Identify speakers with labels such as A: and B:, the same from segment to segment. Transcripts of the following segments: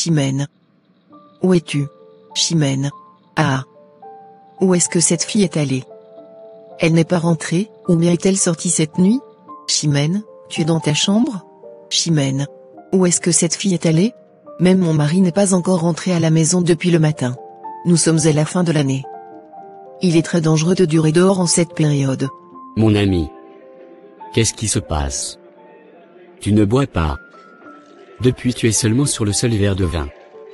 A: Chimène. Où es-tu, Chimène? Ah. Où est-ce que cette fille est allée? Elle n'est pas rentrée, ou bien est-elle sortie cette nuit? Chimène, tu es dans ta chambre? Chimène. Où est-ce que cette fille est allée? Même mon mari n'est pas encore rentré à la maison depuis le matin. Nous sommes à la fin de l'année. Il est très dangereux de durer dehors en cette période.
B: Mon ami. Qu'est-ce qui se passe? Tu ne bois pas. Depuis tu es seulement sur le seul verre de vin.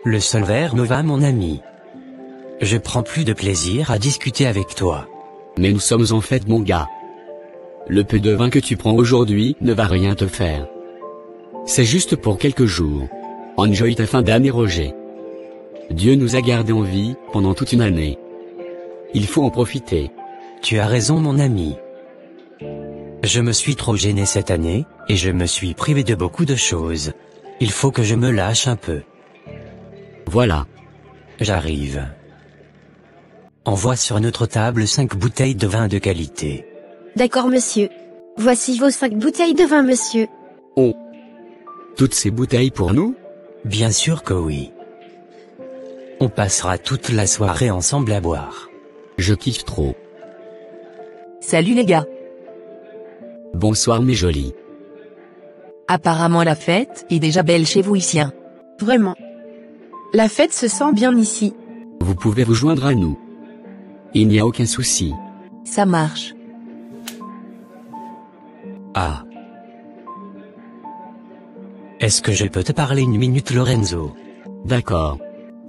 C: Le seul verre me va, mon ami. Je prends plus de plaisir à discuter avec toi.
B: Mais nous sommes en fête, mon gars. Le peu de vin que tu prends aujourd'hui ne va rien te faire. C'est juste pour quelques jours. Enjoy ta fin d'année, Roger. Dieu nous a gardés en vie pendant toute une année. Il faut en profiter.
C: Tu as raison, mon ami. Je me suis trop gêné cette année, et je me suis privé de beaucoup de choses. Il faut que je me lâche un peu.
B: Voilà.
C: J'arrive. Envoie sur notre table 5 bouteilles de vin de qualité.
D: D'accord, monsieur. Voici vos 5 bouteilles de vin, monsieur.
B: Oh. Toutes ces bouteilles pour nous?
C: Bien sûr que oui. On passera toute la soirée ensemble à boire.
B: Je kiffe trop.
E: Salut les gars.
B: Bonsoir mes jolis.
E: Apparemment la fête est déjà belle chez vous ici, hein.
F: Vraiment. La fête se sent bien ici.
B: Vous pouvez vous joindre à nous. Il n'y a aucun souci.
E: Ça marche.
C: Ah. Est-ce que je peux te parler une minute, Lorenzo?
B: D'accord.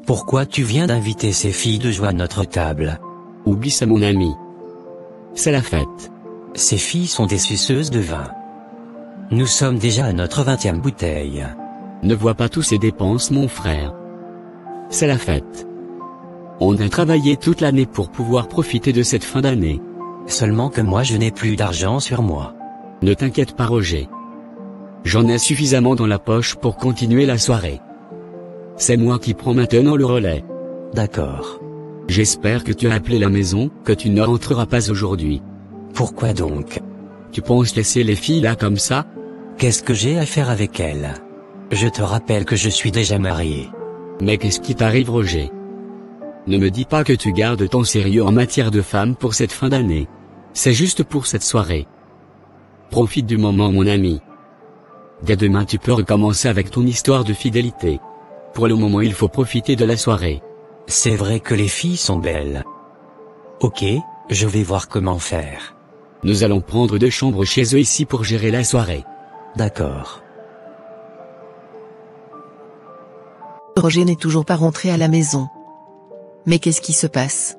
C: Pourquoi tu viens d'inviter ces filles de joie à notre table?
B: Oublie ça, mon ami. C'est la fête.
C: Ces filles sont des suceuses de vin. Nous sommes déjà à notre 20e bouteille.
B: Ne vois pas tous ces dépenses, mon frère. C'est la fête. On a travaillé toute l'année pour pouvoir profiter de cette fin d'année.
C: Seulement que moi je n'ai plus d'argent sur moi.
B: Ne t'inquiète pas, Roger. J'en ai suffisamment dans la poche pour continuer la soirée. C'est moi qui prends maintenant le relais.
C: D'accord.
B: J'espère que tu as appelé la maison, que tu ne rentreras pas aujourd'hui.
C: Pourquoi donc?
B: Tu penses laisser les filles là comme ça?
C: Qu'est-ce que j'ai à faire avec elles? Je te rappelle que je suis déjà marié.
B: Mais qu'est-ce qui t'arrive, Roger? Ne me dis pas que tu gardes ton sérieux en matière de femme pour cette fin d'année. C'est juste pour cette soirée. Profite du moment, mon ami. Dès demain tu peux recommencer avec ton histoire de fidélité. Pour le moment il faut profiter de la soirée.
C: C'est vrai que les filles sont belles. Ok, je vais voir comment faire.
B: Nous allons prendre 2 chambres chez eux ici pour gérer la soirée.
C: D'accord.
A: Roger n'est toujours pas rentré à la maison. Mais qu'est-ce qui se passe?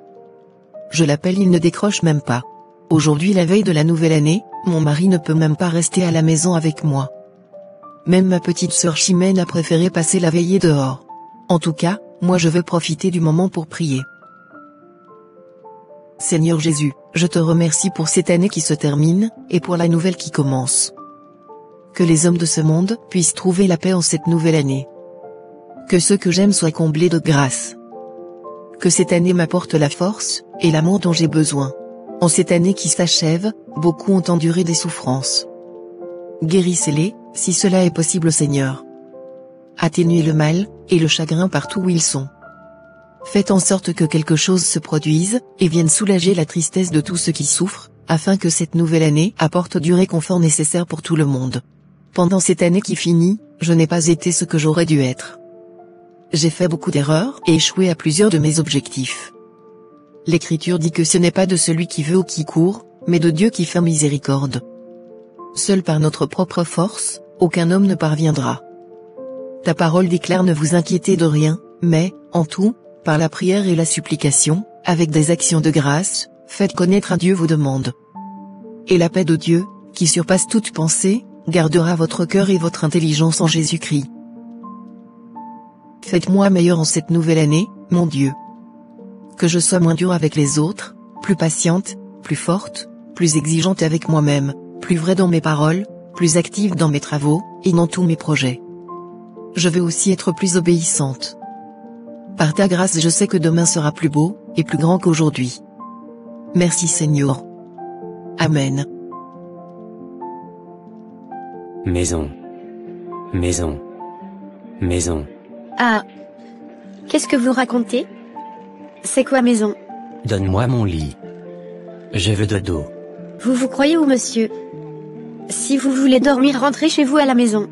A: Je l'appelle, il ne décroche même pas. Aujourd'hui, la veille de la nouvelle année, mon mari ne peut même pas rester à la maison avec moi. Même ma petite sœur Chimène a préféré passer la veillée dehors. En tout cas, moi je veux profiter du moment pour prier. Seigneur Jésus, je te remercie pour cette année qui se termine, et pour la nouvelle qui commence. Que les hommes de ce monde puissent trouver la paix en cette nouvelle année. Que ceux que j'aime soient comblés de grâce. Que cette année m'apporte la force, et l'amour dont j'ai besoin. En cette année qui s'achève, beaucoup ont enduré des souffrances. Guérissez-les, si cela est possible, Seigneur. Atténuez le mal, et le chagrin partout où ils sont. Faites en sorte que quelque chose se produise, et vienne soulager la tristesse de tous ceux qui souffrent, afin que cette nouvelle année apporte du réconfort nécessaire pour tout le monde. Pendant cette année qui finit, je n'ai pas été ce que j'aurais dû être. J'ai fait beaucoup d'erreurs et échoué à plusieurs de mes objectifs. L'Écriture dit que ce n'est pas de celui qui veut ou qui court, mais de Dieu qui fait miséricorde. Seul par notre propre force, aucun homme ne parviendra. Ta parole déclare: ne vous inquiétez de rien, mais, en tout, par la prière et la supplication, avec des actions de grâce, faites connaître à Dieu vos demandes. Et la paix de Dieu, qui surpasse toute pensée, gardera votre cœur et votre intelligence en Jésus-Christ. Faites-moi meilleur en cette nouvelle année, mon Dieu. Que je sois moins dure avec les autres, plus patiente, plus forte, plus exigeante avec moi-même, plus vraie dans mes paroles, plus active dans mes travaux, et dans tous mes projets. Je veux aussi être plus obéissante. Par ta grâce, je sais que demain sera plus beau, et plus grand qu'aujourd'hui. Merci Seigneur. Amen.
C: Maison. Maison. Maison.
D: Ah. Qu'est-ce que vous racontez? C'est quoi maison?
C: Donne-moi mon lit. Je veux dodo.
D: Vous vous croyez où, monsieur? Si vous voulez dormir, rentrez chez vous à la maison.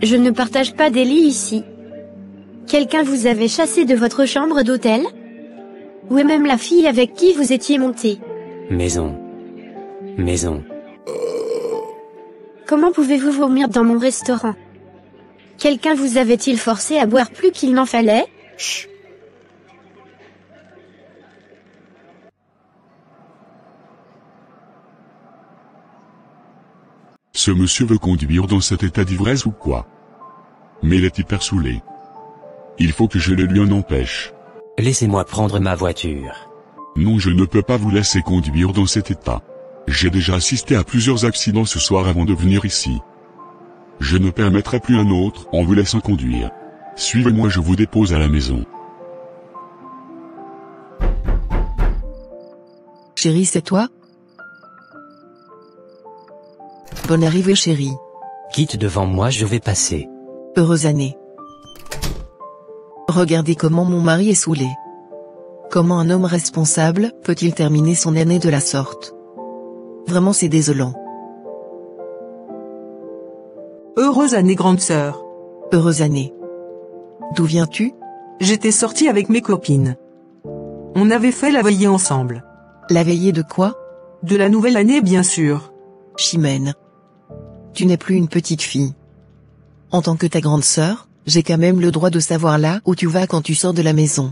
D: Je ne partage pas des lits ici. Quelqu'un vous avait chassé de votre chambre d'hôtel? Où est même la fille avec qui vous étiez monté?
C: Maison. Maison.
D: Comment pouvez-vous vomir dans mon restaurant? Quelqu'un vous avait-il forcé à boire plus qu'il n'en fallait? Chut.
G: Ce monsieur veut conduire dans cet état d'ivresse ou quoi? Mais il est hyper saoulé. Il faut que je le lui en empêche.
C: Laissez-moi prendre ma voiture.
G: Non, je ne peux pas vous laisser conduire dans cet état. J'ai déjà assisté à plusieurs accidents ce soir avant de venir ici. Je ne permettrai plus un autre en vous laissant conduire. Suivez-moi, je vous dépose à la maison.
A: Chérie, c'est toi? Bonne arrivée, chérie.
C: Quitte devant moi, je vais passer.
A: Heureuse année. Regardez comment mon mari est saoulé. Comment un homme responsable peut-il terminer son année de la sorte? Vraiment, c'est désolant.
H: Heureuse année, grande sœur.
A: Heureuse année. D'où viens-tu?
H: J'étais sortie avec mes copines. On avait fait la veillée ensemble.
A: La veillée de quoi?
H: De la nouvelle année, bien sûr.
A: Chimène. Tu n'es plus une petite fille. En tant que ta grande sœur, j'ai quand même le droit de savoir là où tu vas quand tu sors de la maison.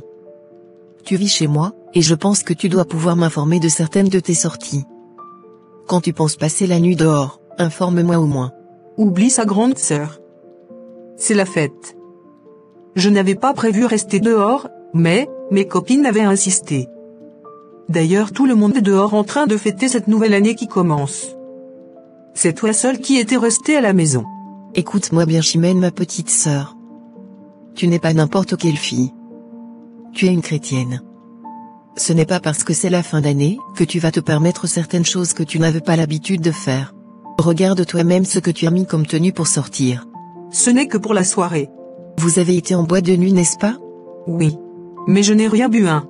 A: Tu vis chez moi, et je pense que tu dois pouvoir m'informer de certaines de tes sorties. Quand tu penses passer la nuit dehors, informe-moi au moins.
H: Oublie sa grande sœur. C'est la fête. Je n'avais pas prévu rester dehors, mais mes copines avaient insisté. D'ailleurs, tout le monde est dehors en train de fêter cette nouvelle année qui commence. C'est toi seule qui étais restée à la maison.
A: Écoute-moi bien, Chimène, ma petite sœur. Tu n'es pas n'importe quelle fille. Tu es une chrétienne. Ce n'est pas parce que c'est la fin d'année que tu vas te permettre certaines choses que tu n'avais pas l'habitude de faire. Regarde toi-même ce que tu as mis comme tenue pour sortir.
H: Ce n'est que pour la soirée.
A: Vous avez été en boîte de nuit, n'est-ce pas?
H: Oui. Mais je n'ai rien bu, hein.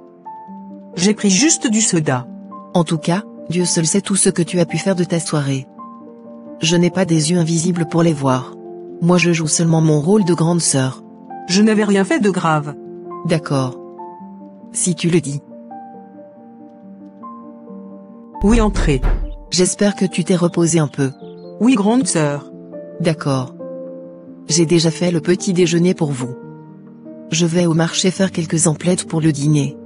H: J'ai pris juste du soda.
A: En tout cas, Dieu seul sait tout ce que tu as pu faire de ta soirée. Je n'ai pas des yeux invisibles pour les voir. Moi, je joue seulement mon rôle de grande sœur.
H: Je n'avais rien fait de grave.
A: D'accord. Si tu le dis.
H: Oui, entrez.
A: J'espère que tu t'es reposé un peu.
H: Oui, grande sœur.
A: D'accord. J'ai déjà fait le petit déjeuner pour vous. Je vais au marché faire quelques emplettes pour le dîner.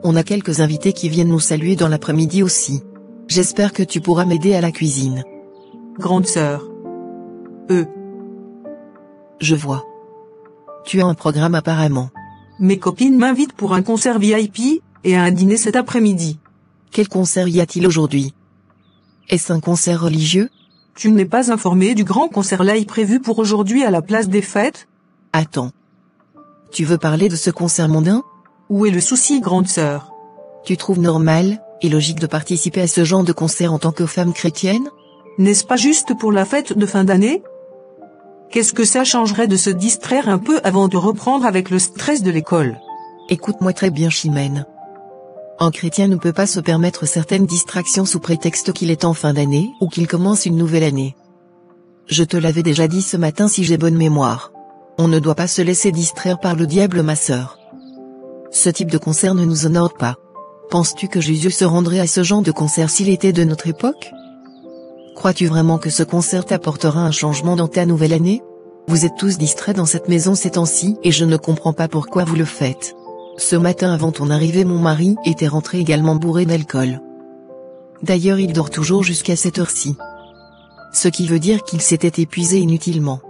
A: On a quelques invités qui viennent nous saluer dans l'après-midi aussi. J'espère que tu pourras m'aider à la cuisine.
H: Grande sœur.
A: Je vois. Tu as un programme apparemment.
H: Mes copines m'invitent pour un concert VIP, et à un dîner cet après-midi.
A: Quel concert y a-t-il aujourd'hui? Est-ce un concert religieux?
H: Tu n'es pas informé du grand concert live prévu pour aujourd'hui à la place des Fêtes?
A: Attends. Tu veux parler de ce concert mondain?
H: Où est le souci, grande sœur?
A: Tu trouves normal et logique de participer à ce genre de concert en tant que femme chrétienne?
H: N'est-ce pas juste pour la fête de fin d'année? Qu'est-ce que ça changerait de se distraire un peu avant de reprendre avec le stress de l'école?
A: Écoute-moi très bien, Chimène. Un chrétien ne peut pas se permettre certaines distractions sous prétexte qu'il est en fin d'année ou qu'il commence une nouvelle année. Je te l'avais déjà dit ce matin si j'ai bonne mémoire. On ne doit pas se laisser distraire par le diable, ma sœur. Ce type de concert ne nous honore pas. Penses-tu que Jésus se rendrait à ce genre de concert s'il était de notre époque? Crois-tu vraiment que ce concert t'apportera un changement dans ta nouvelle année? Vous êtes tous distraits dans cette maison ces temps-ci et je ne comprends pas pourquoi vous le faites. Ce matin avant ton arrivée, mon mari était rentré également bourré d'alcool. D'ailleurs, il dort toujours jusqu'à cette heure-ci. Ce qui veut dire qu'il s'était épuisé inutilement.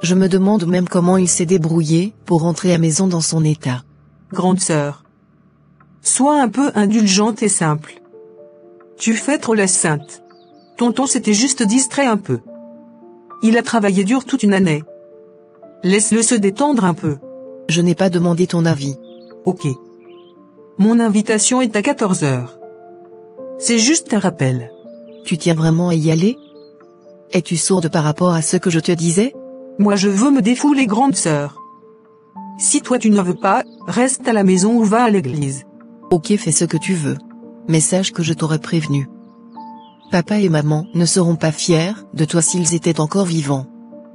A: Je me demande même comment il s'est débrouillé pour rentrer à maison dans son état.
H: Grande sœur. Sois un peu indulgente et simple. Tu fais trop la sainte. Tonton s'était juste distrait un peu. Il a travaillé dur toute une année. Laisse-le se détendre un peu.
A: Je n'ai pas demandé ton avis.
H: Ok. Mon invitation est à 14h. C'est juste un rappel.
A: Tu tiens vraiment à y aller? Es-tu sourde par rapport à ce que je te disais?
H: Moi je veux me défouler, grande sœur. Si toi tu ne veux pas, reste à la maison ou va à l'église.
A: Ok, fais ce que tu veux. Mais sache que je t'aurais prévenu. Papa et maman ne seront pas fiers de toi s'ils étaient encore vivants.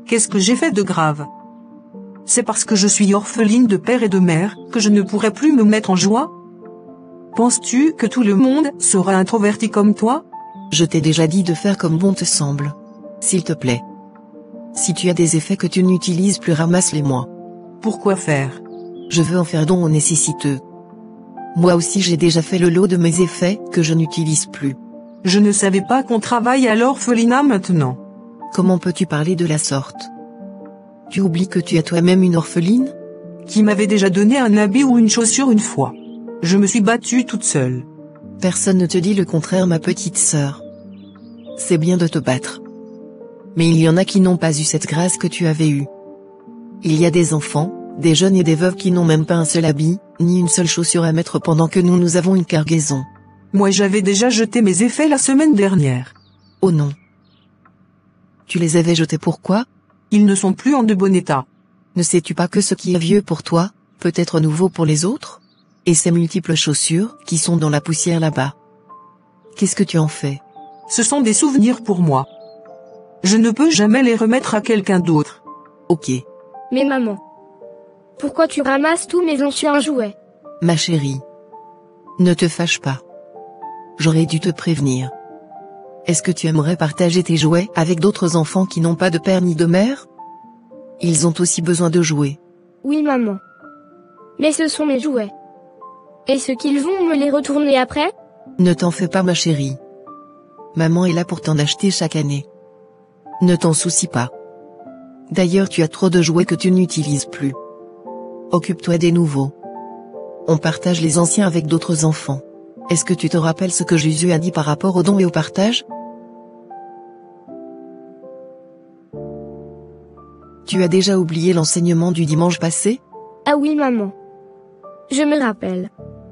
H: Qu'est-ce que j'ai fait de grave? C'est parce que je suis orpheline de père et de mère que je ne pourrai plus me mettre en joie? Penses-tu que tout le monde sera introverti comme toi?
A: Je t'ai déjà dit de faire comme bon te semble. S'il te plaît. Si tu as des effets que tu n'utilises plus, ramasse-les-moi.
H: Pourquoi faire?
A: Je veux en faire don aux nécessiteux. Moi aussi j'ai déjà fait le lot de mes effets que je n'utilise plus.
H: Je ne savais pas qu'on travaille à l'orphelinat maintenant.
A: Comment peux-tu parler de la sorte? Tu oublies que tu as toi-même une orpheline?
H: Qui m'avait déjà donné un habit ou une chaussure une fois. Je me suis battue toute seule.
A: Personne ne te dit le contraire, ma petite sœur. C'est bien de te battre. Mais il y en a qui n'ont pas eu cette grâce que tu avais eue. Il y a des enfants, des jeunes et des veuves qui n'ont même pas un seul habit, ni une seule chaussure à mettre pendant que nous avons une cargaison.
H: Moi j'avais déjà jeté mes effets la semaine dernière.
A: Oh non. Tu les avais jetés pourquoi?
H: Ils ne sont plus en de bon état.
A: Ne sais-tu pas que ce qui est vieux pour toi, peut être nouveau pour les autres? Et ces multiples chaussures, qui sont dans la poussière là-bas. Qu'est-ce que tu en fais?
H: Ce sont des souvenirs pour moi. Je ne peux jamais les remettre à quelqu'un d'autre.
A: Ok.
D: Mais maman, pourquoi tu ramasses tous mes anciens jouets?
A: Ma chérie. Ne te fâche pas. J'aurais dû te prévenir. Est-ce que tu aimerais partager tes jouets avec d'autres enfants qui n'ont pas de père ni de mère? Ils ont aussi besoin de jouer.
D: Oui maman. Mais ce sont mes jouets. Est-ce qu'ils vont me les retourner après?
A: Ne t'en fais pas, ma chérie. Maman est là pour t'en acheter chaque année. Ne t'en soucie pas. D'ailleurs, tu as trop de jouets que tu n'utilises plus. Occupe-toi des nouveaux. On partage les anciens avec d'autres enfants. Est-ce que tu te rappelles ce que Jésus a dit par rapport au don et au partage? Tu as déjà oublié l'enseignement du dimanche passé?
D: Ah oui maman. Je me rappelle.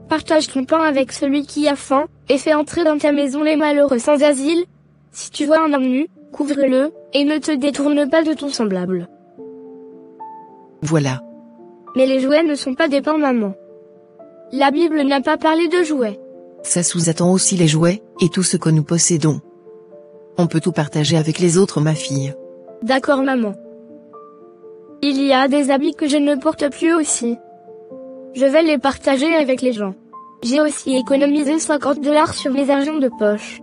D: Partage ton pain avec celui qui a faim, et fais entrer dans ta maison les malheureux sans asile. Si tu vois un homme nu, couvre-le, et ne te détourne pas de ton semblable.
A: Voilà.
D: Mais les jouets ne sont pas des pains maman. La Bible n'a pas parlé de jouets.
A: Ça sous-entend aussi les jouets, et tout ce que nous possédons. On peut tout partager avec les autres, ma fille.
D: D'accord maman. Il y a des habits que je ne porte plus aussi. Je vais les partager avec les gens. J'ai aussi économisé 50 $ sur mes argents de poche.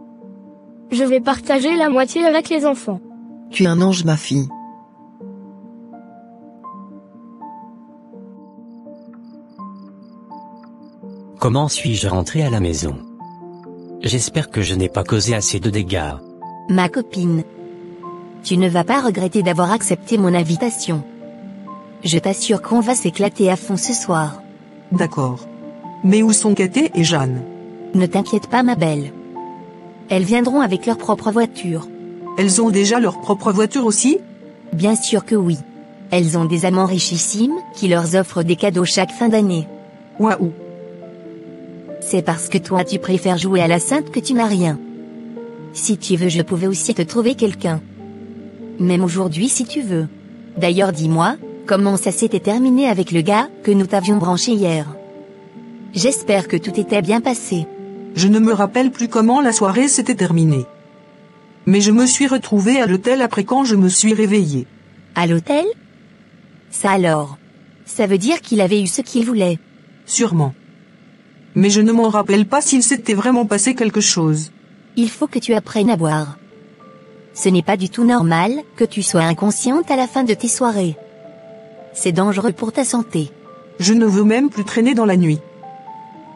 D: Je vais partager la moitié avec les enfants.
A: Tu es un ange, ma fille.
C: Comment suis-je rentré à la maison? J'espère que je n'ai pas causé assez de dégâts.
E: Ma copine. Tu ne vas pas regretter d'avoir accepté mon invitation. Je t'assure qu'on va s'éclater à fond ce soir.
H: D'accord. Mais où sont Katé et Jeanne?
E: Ne t'inquiète pas, ma belle. Elles viendront avec leur propre voiture.
H: Elles ont déjà leur propre voiture aussi?
E: Bien sûr que oui. Elles ont des amants richissimes, qui leur offrent des cadeaux chaque fin d'année.
H: Waouh.
E: C'est parce que toi tu préfères jouer à la sainte que tu n'as rien. Si tu veux, je pouvais aussi te trouver quelqu'un. Même aujourd'hui si tu veux. D'ailleurs dis-moi, comment ça s'était terminé avec le gars que nous t'avions branché hier? J'espère que tout était bien passé.
H: Je ne me rappelle plus comment la soirée s'était terminée. Mais je me suis retrouvée à l'hôtel après quand je me suis réveillée.
E: À l'hôtel? Ça alors. Ça veut dire qu'il avait eu ce qu'il voulait.
H: Sûrement. Mais je ne m'en rappelle pas s'il s'était vraiment passé quelque chose.
E: Il faut que tu apprennes à boire. Ce n'est pas du tout normal que tu sois inconsciente à la fin de tes soirées. C'est dangereux pour ta santé.
H: Je ne veux même plus traîner dans la nuit.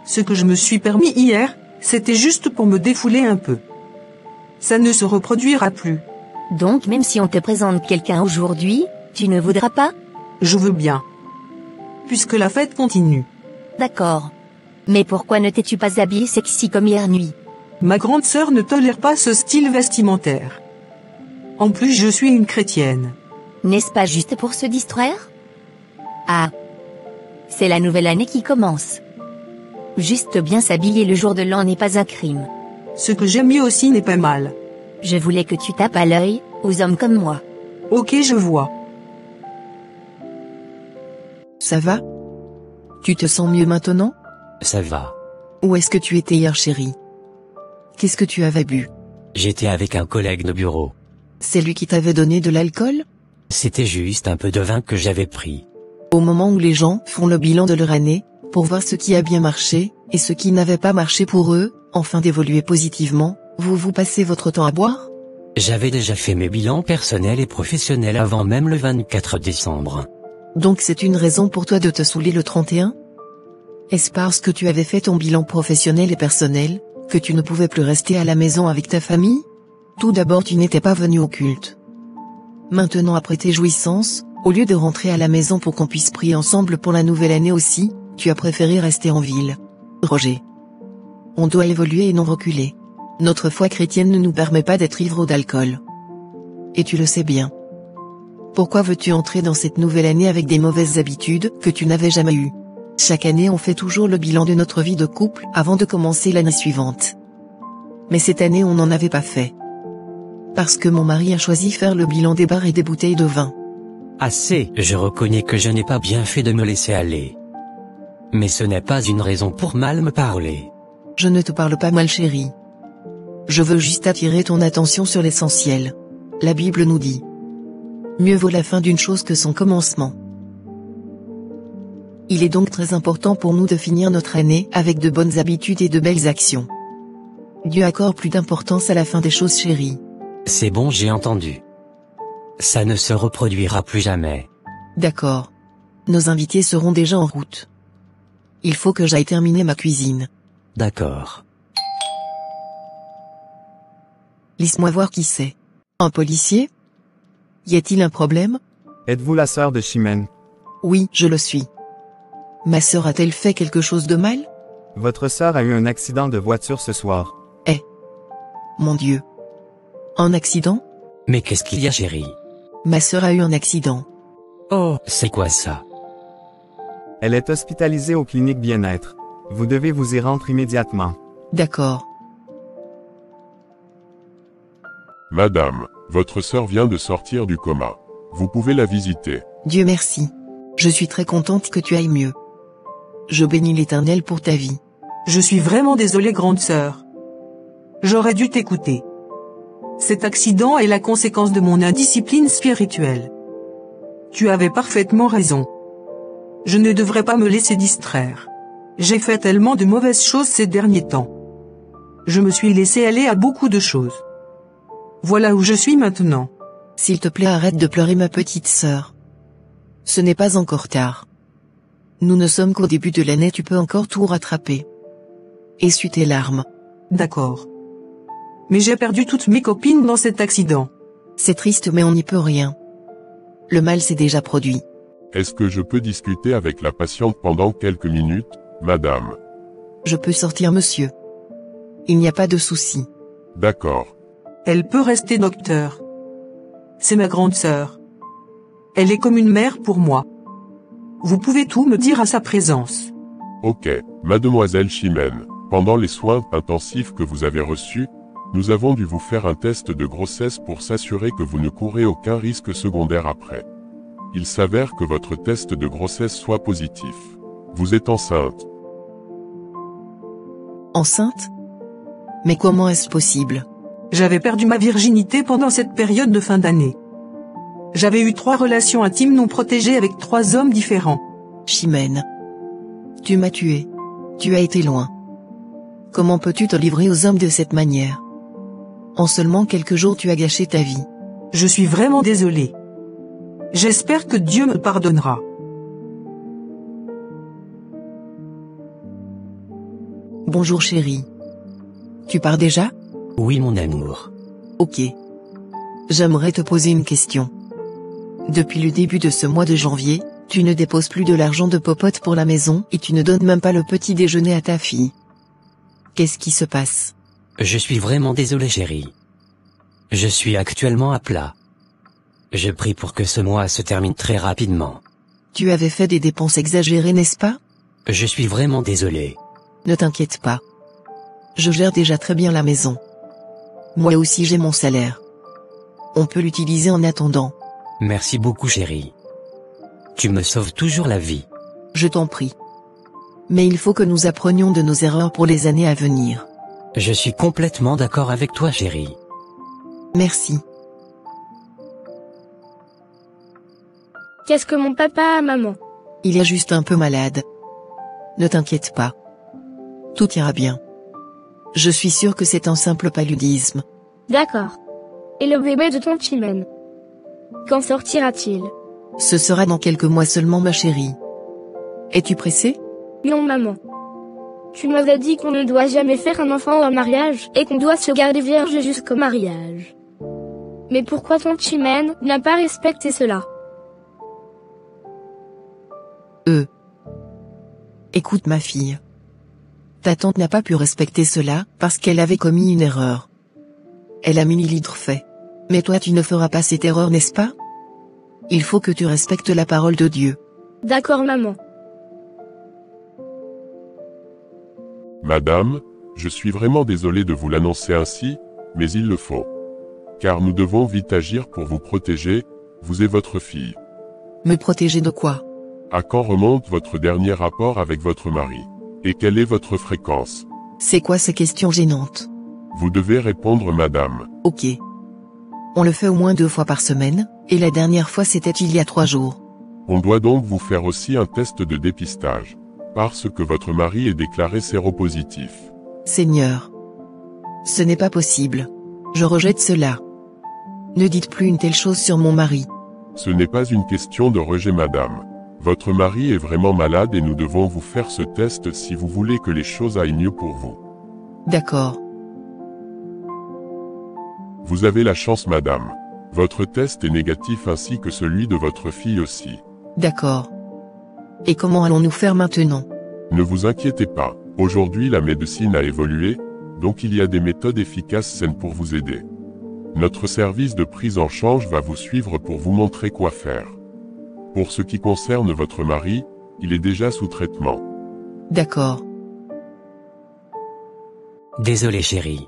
H: Ce que je me suis permis hier, c'était juste pour me défouler un peu. Ça ne se reproduira plus.
E: Donc même si on te présente quelqu'un aujourd'hui, tu ne voudras pas?
H: Je veux bien. Puisque la fête continue.
E: D'accord. Mais pourquoi ne t'es-tu pas habillée sexy comme hier nuit?
H: Ma grande sœur ne tolère pas ce style vestimentaire. En plus, je suis une chrétienne.
E: N'est-ce pas juste pour se distraire? Ah. C'est la nouvelle année qui commence. Juste bien s'habiller le jour de l'an n'est pas un crime.
H: Ce que j'aime mieux aussi n'est pas mal.
E: Je voulais que tu tapes à l'œil, aux hommes comme moi.
H: Ok, je vois.
A: Ça va? Tu te sens mieux maintenant?
C: Ça va.
A: Où est-ce que tu étais hier, chérie? Qu'est-ce que tu avais bu?
C: J'étais avec un collègue de bureau.
A: C'est lui qui t'avait donné de l'alcool?
C: C'était juste un peu de vin que j'avais pris.
A: Au moment où les gens font le bilan de leur année, pour voir ce qui a bien marché, et ce qui n'avait pas marché pour eux, afin d'évoluer positivement, vous passez votre temps à boire?
C: J'avais déjà fait mes bilans personnels et professionnels avant même le 24 décembre.
A: Donc c'est une raison pour toi de te saouler le 31? Est-ce parce que tu avais fait ton bilan professionnel et personnel, que tu ne pouvais plus rester à la maison avec ta famille? Tout d'abord tu n'étais pas venu au culte. Maintenant après tes jouissances, au lieu de rentrer à la maison pour qu'on puisse prier ensemble pour la nouvelle année aussi, tu as préféré rester en ville. Roger. On doit évoluer et non reculer. Notre foi chrétienne ne nous permet pas d'être ivres d'alcool. Et tu le sais bien. Pourquoi veux-tu entrer dans cette nouvelle année avec des mauvaises habitudes que tu n'avais jamais eues? Chaque année on fait toujours le bilan de notre vie de couple avant de commencer l'année suivante. Mais cette année on n'en avait pas fait. Parce que mon mari a choisi faire le bilan des bars et des bouteilles de vin.
C: Assez, je reconnais que je n'ai pas bien fait de me laisser aller. Mais ce n'est pas une raison pour mal me parler.
A: Je ne te parle pas mal, chérie. Je veux juste attirer ton attention sur l'essentiel. La Bible nous dit: mieux vaut la fin d'une chose que son commencement. Il est donc très important pour nous de finir notre année avec de bonnes habitudes et de belles actions. Dieu accorde plus d'importance à la fin des choses, chérie.
C: C'est bon, j'ai entendu. Ça ne se reproduira plus jamais.
A: D'accord. Nos invités seront déjà en route. Il faut que j'aille terminer ma cuisine.
C: D'accord.
A: Laisse-moi voir qui c'est. Un policier? Y a-t-il un problème?
I: Êtes-vous la sœur de Chimène?
A: Oui, je le suis. Ma sœur a-t-elle fait quelque chose de mal?
I: Votre sœur a eu un accident de voiture ce soir.
A: Mon Dieu. Un accident?
C: Mais qu'est-ce qu'il y a, chérie?
A: Ma sœur a eu un accident.
C: Oh, c'est quoi ça?
I: Elle est hospitalisée aux cliniques bien-être. Vous devez vous y rendre immédiatement.
A: D'accord.
G: Madame, votre sœur vient de sortir du coma. Vous pouvez la visiter.
A: Dieu merci. Je suis très contente que tu ailles mieux. Je bénis l'Éternel pour ta vie.
H: Je suis vraiment désolée, grande sœur. J'aurais dû t'écouter. Cet accident est la conséquence de mon indiscipline spirituelle. Tu avais parfaitement raison. Je ne devrais pas me laisser distraire. J'ai fait tellement de mauvaises choses ces derniers temps. Je me suis laissé aller à beaucoup de choses. Voilà où je suis maintenant.
A: S'il te plaît, arrête de pleurer, ma petite sœur. Ce n'est pas encore tard. Nous ne sommes qu'au début de l'année, tu peux encore tout rattraper. Essuie tes larmes.
H: D'accord. Mais j'ai perdu toutes mes copines dans cet accident.
A: C'est triste, mais on n'y peut rien. Le mal s'est déjà produit.
G: Est-ce que je peux discuter avec la patiente pendant quelques minutes, madame?
A: Je peux sortir, monsieur. Il n'y a pas de souci.
G: D'accord.
H: Elle peut rester, docteur. C'est ma grande sœur. Elle est comme une mère pour moi. Vous pouvez tout me dire à sa présence.
G: Ok, mademoiselle Chimène, pendant les soins intensifs que vous avez reçus, nous avons dû vous faire un test de grossesse pour s'assurer que vous ne courez aucun risque secondaire après. Il s'avère que votre test de grossesse soit positif. Vous êtes enceinte.
A: Enceinte? Mais comment est-ce possible?
H: J'avais perdu ma virginité pendant cette période de fin d'année. J'avais eu 3 relations intimes non protégées avec 3 hommes différents.
A: Chimène. Tu m'as tué. Tu as été loin. Comment peux-tu te livrer aux hommes de cette manière? En seulement quelques jours tu as gâché ta vie.
H: Je suis vraiment désolée. J'espère que Dieu me pardonnera.
A: Bonjour chérie. Tu pars déjà?
C: Oui, mon amour.
A: Ok. J'aimerais te poser une question. Depuis le début de ce mois de janvier, tu ne déposes plus de l'argent de popote pour la maison et tu ne donnes même pas le petit déjeuner à ta fille. Qu'est-ce qui se passe?
C: Je suis vraiment désolé, chérie. Je suis actuellement à plat. Je prie pour que ce mois se termine très rapidement.
A: Tu avais fait des dépenses exagérées, n'est-ce pas?
C: Je suis vraiment désolé.
A: Ne t'inquiète pas. Je gère déjà très bien la maison. Moi aussi j'ai mon salaire. On peut l'utiliser en attendant.
C: Merci beaucoup, chérie. Tu me sauves toujours la vie.
A: Je t'en prie. Mais il faut que nous apprenions de nos erreurs pour les années à venir.
C: Je suis complètement d'accord avec toi, chérie.
A: Merci.
D: Qu'est-ce que mon papa a, maman?
A: Il est juste un peu malade. Ne t'inquiète pas. Tout ira bien. Je suis sûre que c'est un simple paludisme.
D: D'accord. Et le bébé de ton Chimène? Quand sortira-t-il?
A: Ce sera dans quelques mois seulement, ma chérie. Es-tu pressée?
D: Non, maman. Tu m'avais dit qu'on ne doit jamais faire un enfant en mariage et qu'on doit se garder vierge jusqu'au mariage. Mais pourquoi ton Chimène n'a pas respecté cela?
A: Écoute ma fille. Ta tante n'a pas pu respecter cela parce qu'elle avait commis une erreur. Elle a mis litre fait. Mais toi tu ne feras pas cette erreur, n'est-ce pas? Il faut que tu respectes la parole de Dieu.
D: D'accord, maman.
J: Madame, je suis vraiment désolé de vous l'annoncer ainsi, mais il le faut. Car nous devons vite agir pour vous protéger, vous et votre fille.
A: Me protéger de quoi?
J: À quand remonte votre dernier rapport avec votre mari? Et quelle est votre fréquence?
A: C'est quoi ces questions gênantes?
J: Vous devez répondre, madame.
A: Ok. On le fait au moins 2 fois par semaine, et la dernière fois c'était il y a 3 jours.
J: On doit donc vous faire aussi un test de dépistage. Parce que votre mari est déclaré séropositif.
A: Seigneur. Ce n'est pas possible. Je rejette cela. Ne dites plus une telle chose sur mon mari.
J: Ce n'est pas une question de rejet, madame. Votre mari est vraiment malade et nous devons vous faire ce test si vous voulez que les choses aillent mieux pour vous.
A: D'accord.
J: Vous avez la chance, madame. Votre test est négatif ainsi que celui de votre fille aussi.
A: D'accord. Et comment allons-nous faire maintenant?
J: Ne vous inquiétez pas. Aujourd'hui la médecine a évolué, donc il y a des méthodes efficaces saines pour vous aider. Notre service de prise en charge va vous suivre pour vous montrer quoi faire. Pour ce qui concerne votre mari, il est déjà sous traitement.
A: D'accord.
C: Désolé, chérie.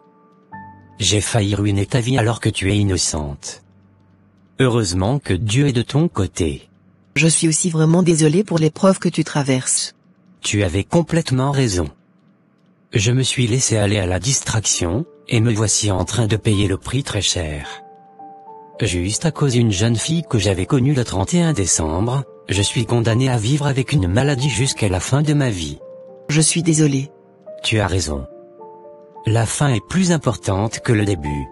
C: J'ai failli ruiner ta vie alors que tu es innocente. Heureusement que Dieu est de ton côté.
A: Je suis aussi vraiment désolée pour l'épreuve que tu traverses.
C: Tu avais complètement raison. Je me suis laissé aller à la distraction, et me voici en train de payer le prix très cher. Juste à cause d'une jeune fille que j'avais connue le 31 décembre, je suis condamné à vivre avec une maladie jusqu'à la fin de ma vie.
A: Je suis désolée.
C: Tu as raison. La fin est plus importante que le début.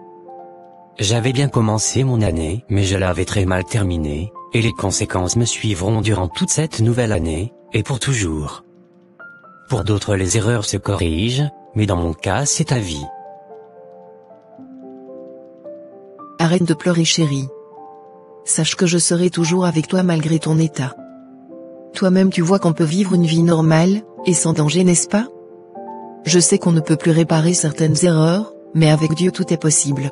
C: J'avais bien commencé mon année, mais je l'avais très mal terminée, et les conséquences me suivront durant toute cette nouvelle année, et pour toujours. Pour d'autres les erreurs se corrigent, mais dans mon cas c'est à vie.
A: Arrête de pleurer, chérie. Sache que je serai toujours avec toi malgré ton état. Toi-même tu vois qu'on peut vivre une vie normale, et sans danger, n'est-ce pas? Je sais qu'on ne peut plus réparer certaines erreurs, mais avec Dieu tout est possible.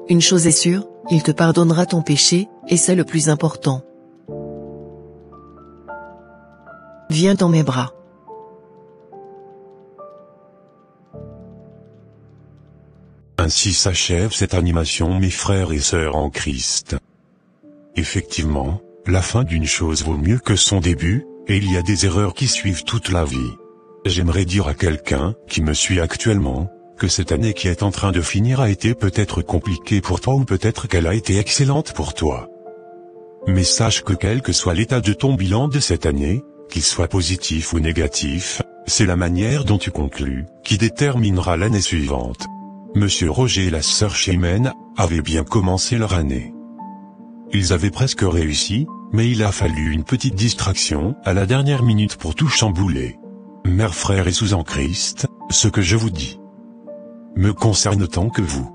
A: Une chose est sûre, il te pardonnera ton péché, et c'est le plus important. Viens dans mes bras.
K: Ainsi s'achève cette animation, mes frères et sœurs en Christ. Effectivement, la fin d'une chose vaut mieux que son début, et il y a des erreurs qui suivent toute la vie. J'aimerais dire à quelqu'un, qui me suit actuellement, que cette année qui est en train de finir a été peut-être compliquée pour toi ou peut-être qu'elle a été excellente pour toi. Mais sache que quel que soit l'état de ton bilan de cette année, qu'il soit positif ou négatif, c'est la manière dont tu conclus, qui déterminera l'année suivante. Monsieur Roger et la sœur Chimène avaient bien commencé leur année. Ils avaient presque réussi, mais il a fallu une petite distraction à la dernière minute pour tout chambouler. Mères, frères et sous en Christ, ce que je vous dis me concerne autant que vous.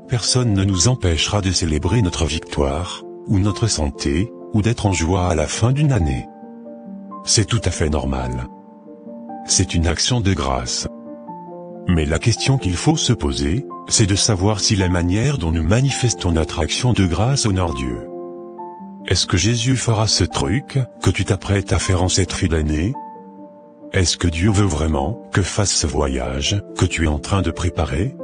K: Personne ne nous empêchera de célébrer notre victoire, ou notre santé, ou d'être en joie à la fin d'une année. C'est tout à fait normal. C'est une action de grâce. Mais la question qu'il faut se poser, c'est de savoir si la manière dont nous manifestons notre action de grâce honore Dieu. Est-ce que Jésus fera ce truc que tu t'apprêtes à faire en cette fin d'année? Est-ce que Dieu veut vraiment que fasse ce voyage que tu es en train de préparer?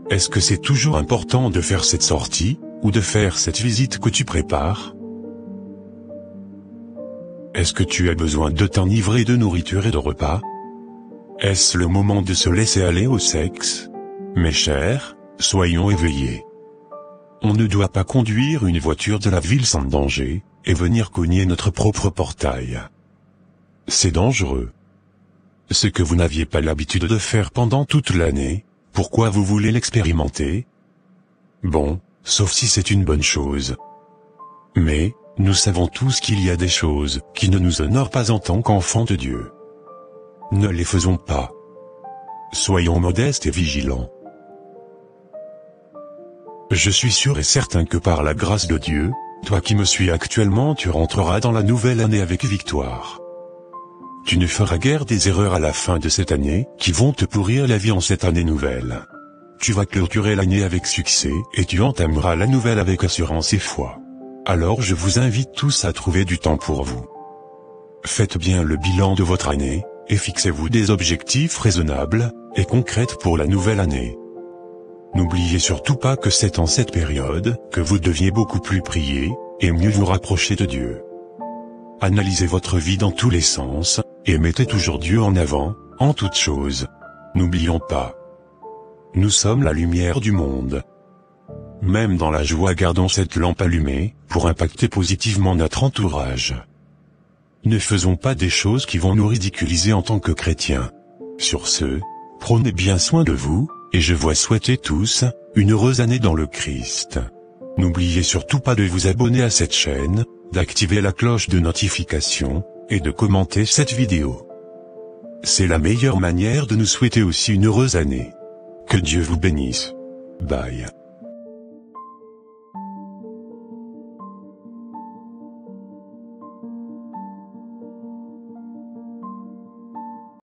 K: Est-ce que c'est toujours important de faire cette sortie, ou de faire cette visite que tu prépares? Est-ce que tu as besoin de t'enivrer de nourriture et de repas? Est-ce le moment de se laisser aller au sexe? Mes chers, soyons éveillés. On ne doit pas conduire une voiture de la ville sans danger, et venir cogner notre propre portail. C'est dangereux. Ce que vous n'aviez pas l'habitude de faire pendant toute l'année, pourquoi vous voulez l'expérimenter? Bon, sauf si c'est une bonne chose. Mais, nous savons tous qu'il y a des choses qui ne nous honorent pas en tant qu'enfants de Dieu. Ne les faisons pas. Soyons modestes et vigilants. Je suis sûr et certain que par la grâce de Dieu, toi qui me suis actuellement, tu rentreras dans la nouvelle année avec victoire. Tu ne feras guère des erreurs à la fin de cette année, qui vont te pourrir la vie en cette année nouvelle. Tu vas clôturer l'année avec succès, et tu entameras la nouvelle avec assurance et foi. Alors je vous invite tous à trouver du temps pour vous. Faites bien le bilan de votre année, et fixez-vous des objectifs raisonnables, et concrètes pour la nouvelle année. N'oubliez surtout pas que c'est en cette période, que vous deviez beaucoup plus prier, et mieux vous rapprocher de Dieu. Analysez votre vie dans tous les sens, et mettez toujours Dieu en avant, en toutes choses. N'oublions pas. Nous sommes la lumière du monde. Même dans la joie, gardons cette lampe allumée, pour impacter positivement notre entourage. Ne faisons pas des choses qui vont nous ridiculiser en tant que chrétiens. Sur ce, prenez bien soin de vous, et je vous souhaite tous, une heureuse année dans le Christ. N'oubliez surtout pas de vous abonner à cette chaîne, d'activer la cloche de notification, et de commenter cette vidéo. C'est la meilleure manière de nous souhaiter aussi une heureuse année. Que Dieu vous bénisse. Bye.